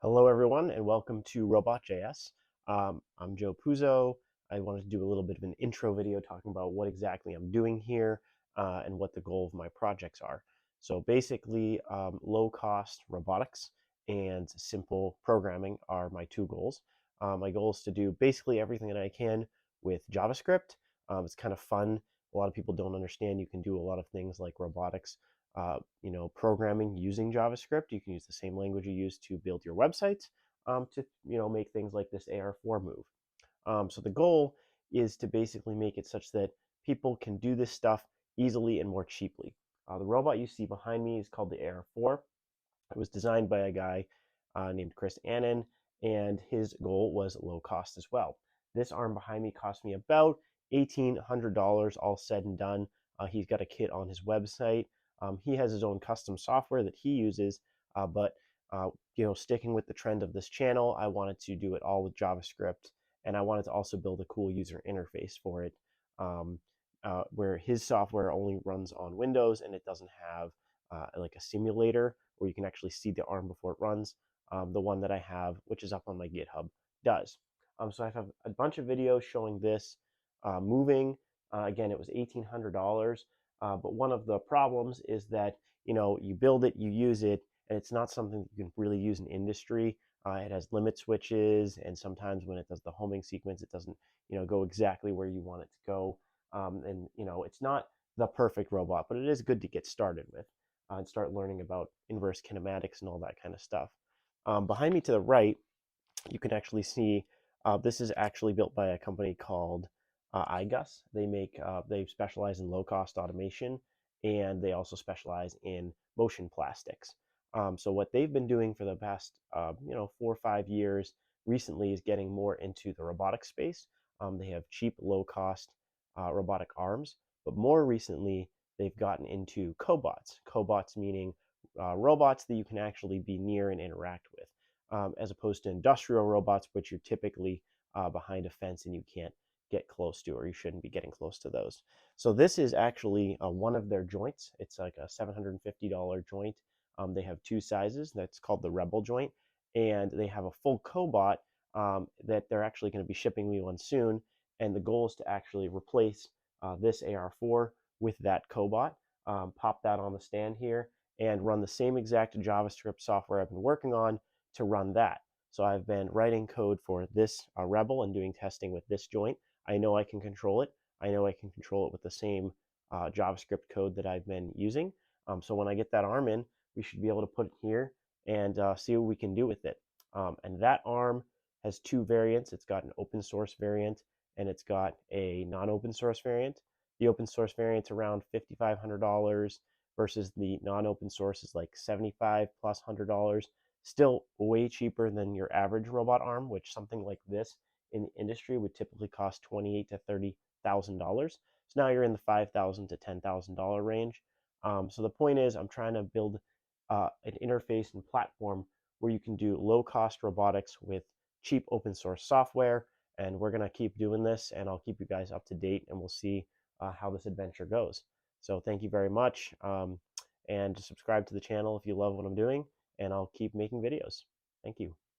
Hello, everyone, and welcome to RobotJS. I'm Joe Puzo. I wanted to do a little bit of an intro video talking about what exactly I'm doing here and what the goal of my projects are. So basically, low-cost robotics and simple programming are my two goals. My goal is to do basically everything that I can with JavaScript. It's kind of fun. A lot of people don't understand you can do a lot of things like robotics programming using JavaScript. You can use the same language you use to build your websites to make things like this AR4 move. So the goal is to basically make it such that people can do this stuff easily and more cheaply. The robot you see behind me is called the AR4. It was designed by a guy named Chris Annan, and his goal was low cost as well. This arm behind me cost me about $1,800 all said and done. He's got a kit on his website. He has his own custom software that he uses, but sticking with the trend of this channel, I wanted to do it all with JavaScript, and I wanted to also build a cool user interface for it, where his software only runs on Windows and it doesn't have like a simulator where you can actually see the arm before it runs. The one that I have, which is up on my GitHub, does. So I have a bunch of videos showing this moving. Again, it was $1,800. But one of the problems is that you build it, you use it, and it's not something that you can really use in industry. It has limit switches, and sometimes when it does the homing sequence, it doesn't go exactly where you want it to go. And it's not the perfect robot, but it is good to get started with and start learning about inverse kinematics and all that kind of stuff. Behind me to the right, you can actually see this is actually built by a company called iGus. They specialize in low-cost automation, and they also specialize in motion plastics. So what they've been doing for the past 4 or 5 years recently is getting more into the robotic space. They have cheap, low-cost robotic arms, but more recently they've gotten into cobots. Cobots meaning robots that you can actually be near and interact with, as opposed to industrial robots, which you're typically behind a fence and you can't get close to, or you shouldn't be getting close to those. So this is actually one of their joints. It's like a $750 joint. They have two sizes. That's called the Rebel joint, and they have a full cobot that they're actually going to be shipping me one soon. And the goal is to actually replace this AR4 with that cobot, pop that on the stand here, and run the same exact JavaScript software I've been working on to run that. So I've been writing code for this Rebel and doing testing with this joint. I know I can control it. I know I can control it with the same JavaScript code that I've been using. So when I get that arm in, we should be able to put it here and see what we can do with it. And that arm has two variants. It's got an open source variant and it's got a non-open source variant. The open source variant's around $5,500 versus the non-open source is like $75 plus $100. Still way cheaper than your average robot arm, which something like this in the industry would typically cost $28,000 to $30,000. So now you're in the $5,000 to $10,000 range. So the point is, I'm trying to build an interface and platform where you can do low-cost robotics with cheap open source software, and we're going to keep doing this, and I'll keep you guys up to date, and we'll see how this adventure goes. So thank you very much, and subscribe to the channel if you love what I'm doing, and I'll keep making videos. Thank you.